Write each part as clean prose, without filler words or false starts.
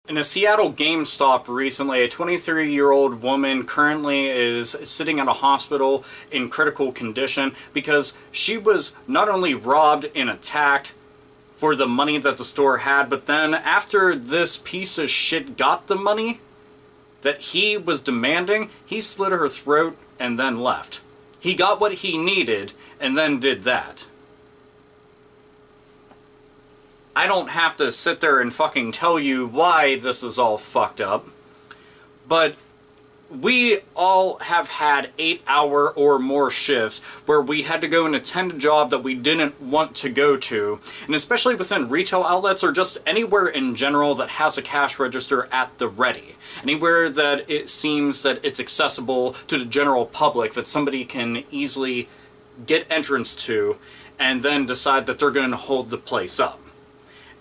In a Seattle Gamestop recently, a 23-year-old woman currently is sitting at a hospital in critical condition because she was not only robbed and attacked for the money that the store had, but then after this piece of shit got the money that he was demanding, he slit her throat and then left. He got what he needed and then did that. I don't have to sit there and fucking tell you why this is all fucked up, but we all have had 8-hour or more shifts where we had to go and attend a job that we didn't want to go to, and especially within retail outlets or just anywhere in general that has a cash register at the ready. Anywhere that it seems that it's accessible to the general public, that somebody can easily get entrance to and then decide that they're going to hold the place up.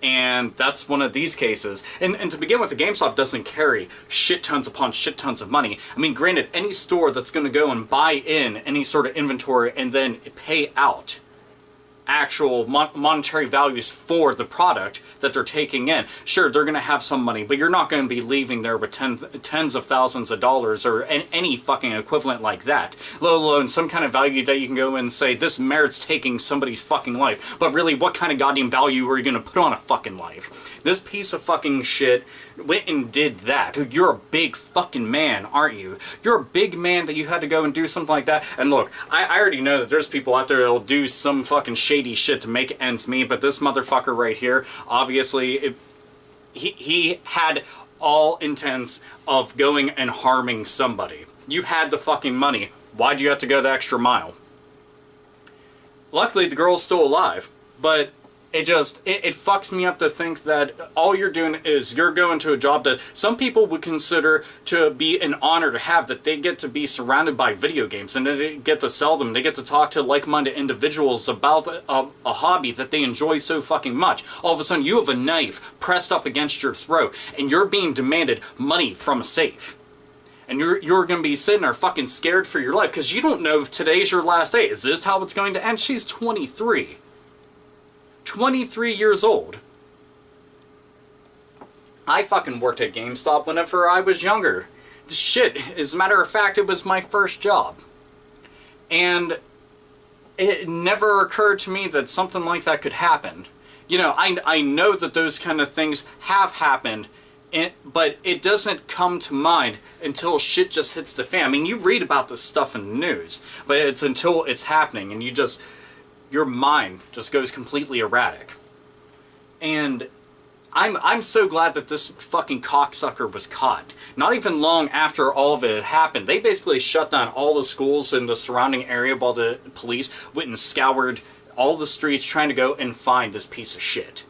And that's one of these cases. And to begin with, the GameStop doesn't carry shit tons upon shit tons of money. I mean, granted, any store that's going to go and buy in any sort of inventory and then pay out actual monetary values for the product that they're taking in, sure, they're going to have some money, but you're not going to be leaving there with tens of thousands of dollars or any fucking equivalent like that, let alone some kind of value that you can go and say, this merits taking somebody's fucking life. But really, what kind of goddamn value are you going to put on a fucking life? This piece of fucking shit went and did that. You're a big fucking man, aren't you? You're a big man that you had to go and do something like that. And look, I already know that there's people out there that'll do some fucking shady shit to make ends meet, but this motherfucker right here, obviously, he had all intents of going and harming somebody. You had the fucking money. Why'd you have to go the extra mile? Luckily, the girl's still alive, but it fucks me up to think that all you're doing is you're going to a job that some people would consider to be an honor to have, that they get to be surrounded by video games and they get to sell them. They get to talk to like-minded individuals about a hobby that they enjoy so fucking much. All of a sudden, you have a knife pressed up against your throat and you're being demanded money from a safe. And you're going to be sitting there fucking scared for your life because you don't know if today's your last day. Is this how it's going to end? She's 23. 23 years old. I fucking worked at GameStop whenever I was younger. Shit, as a matter of fact, it was my first job. And it never occurred to me that something like that could happen. You know, I know that those kind of things have happened, but it doesn't come to mind until shit just hits the fan. I mean, you read about this stuff in the news, but it's until it's happening and your mind just goes completely erratic. And I'm so glad that this fucking cocksucker was caught. Not even long after all of it had happened, they basically shut down all the schools in the surrounding area while the police went and scoured all the streets trying to go and find this piece of shit.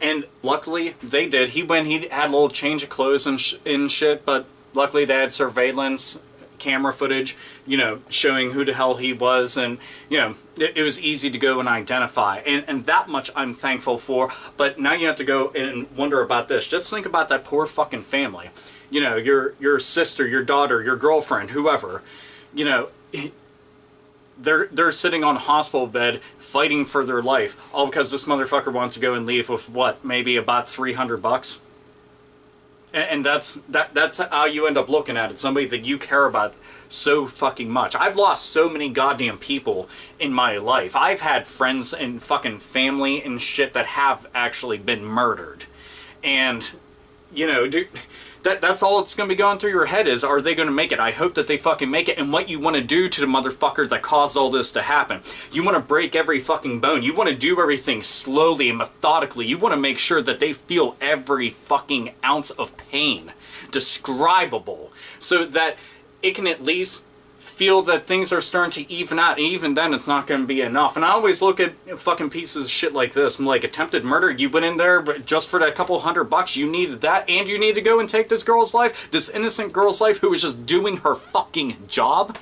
And luckily, they did. He had a little change of clothes and shit, but luckily they had surveillance camera footage, you know, showing who the hell he was, and, you know, it was easy to go and identify, and that much I'm thankful for. But now you have to go and wonder about this. Just think about that poor fucking family. You know, your sister, your daughter, your girlfriend, whoever, you know, they're sitting on a hospital bed fighting for their life, all because this motherfucker wants to go and leave with what, maybe about $300. And that's how you end up looking at it. Somebody that you care about so fucking much. I've lost so many goddamn people in my life. I've had friends and fucking family and shit that have actually been murdered. And, you know, dude, that's all it's going to be going through your head is, are they going to make it? I hope that they fucking make it. And what you want to do to the motherfucker that caused all this to happen. You want to break every fucking bone. You want to do everything slowly and methodically. You want to make sure that they feel every fucking ounce of pain, describable, so that it can at least feel that things are starting to even out, and even then it's not going to be enough. And I always look at fucking pieces of shit like this. I'm like, attempted murder, you went in there just for that couple $100, you needed that, and you need to go and take this girl's life, this innocent girl's life who was just doing her fucking job?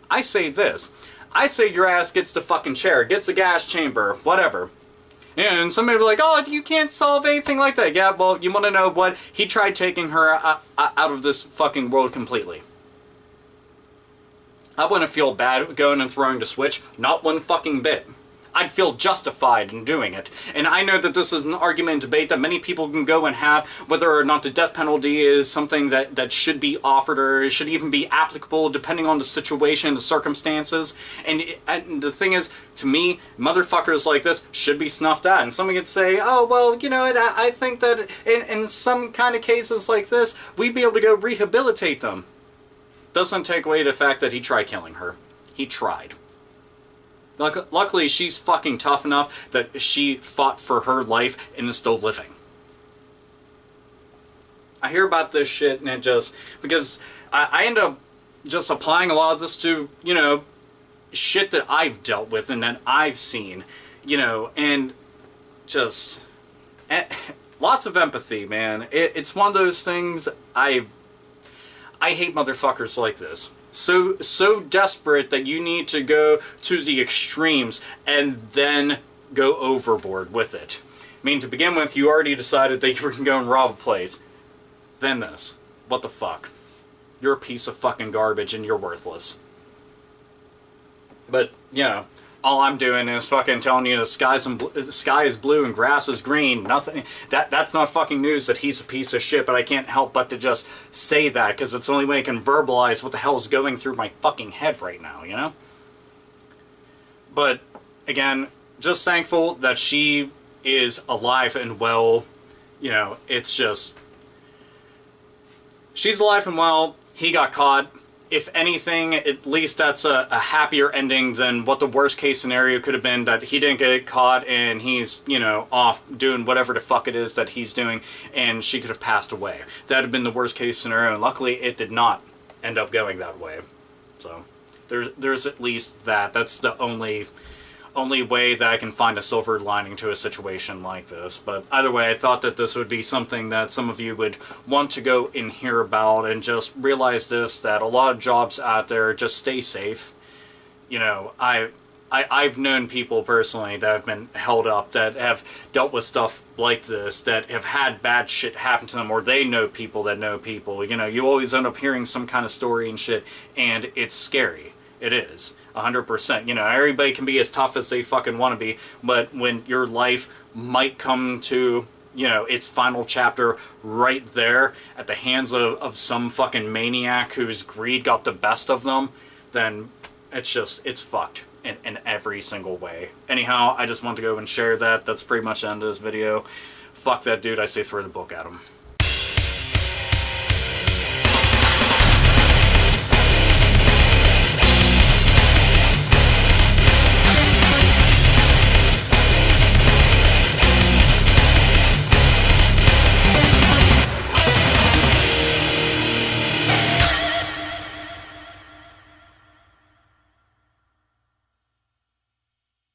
I say this. I say your ass gets the fucking chair, gets a gas chamber, whatever. And somebody will be like, oh, you can't solve anything like that. Yeah, well, you want to know what? He tried taking her out of this fucking world completely. I wouldn't feel bad going and throwing the switch. Not one fucking bit. I'd feel justified in doing it. And I know that this is an argument and debate that many people can go and have, whether or not the death penalty is something that should be offered or should even be applicable depending on the situation, the circumstances. And the thing is, to me, motherfuckers like this should be snuffed at. And someone could say, oh, well, you know, I think that in some kind of cases like this, we'd be able to go rehabilitate them. Doesn't take away the fact that he tried killing her. He tried. Luckily, she's fucking tough enough that she fought for her life and is still living. I hear about this shit and it just... Because I end up just applying a lot of this to, you know, shit that I've dealt with and that I've seen. You know, and just... lots of empathy, man. It's one of those things I hate motherfuckers like this. So desperate that you need to go to the extremes and then go overboard with it. I mean, to begin with, you already decided that you were going to go and rob a place. Then this. What the fuck? You're a piece of fucking garbage and you're worthless. But, you know, all I'm doing is fucking telling you the sky is blue and grass is green. Nothing. That's not fucking news that he's a piece of shit, but I can't help but to just say that because it's the only way I can verbalize what the hell is going through my fucking head right now, you know? But, again, just thankful that she is alive and well. You know, it's just... She's alive and well. He got caught. If anything, at least that's a happier ending than what the worst case scenario could have been, that he didn't get caught and he's, you know, off doing whatever the fuck it is that he's doing and she could have passed away. That would have been the worst case scenario, and luckily it did not end up going that way. So, there's at least that. That's the only way that I can find a silver lining to a situation like this. But either way, I thought that this would be something that some of you would want to go and hear about and just realize this, that a lot of jobs out there, just stay safe. You know, I've known people personally that have been held up, that have dealt with stuff like this, that have had bad shit happen to them, or they know people that know people. You know, you always end up hearing some kind of story and shit, and it's scary. It is. 100%. You know, everybody can be as tough as they fucking want to be, but when your life might come to, you know, its final chapter right there at the hands of some fucking maniac whose greed got the best of them, then it's fucked in every single way. Anyhow, I just want to go and share that. That's pretty much the end of this video. Fuck that dude. I say throw the book at him.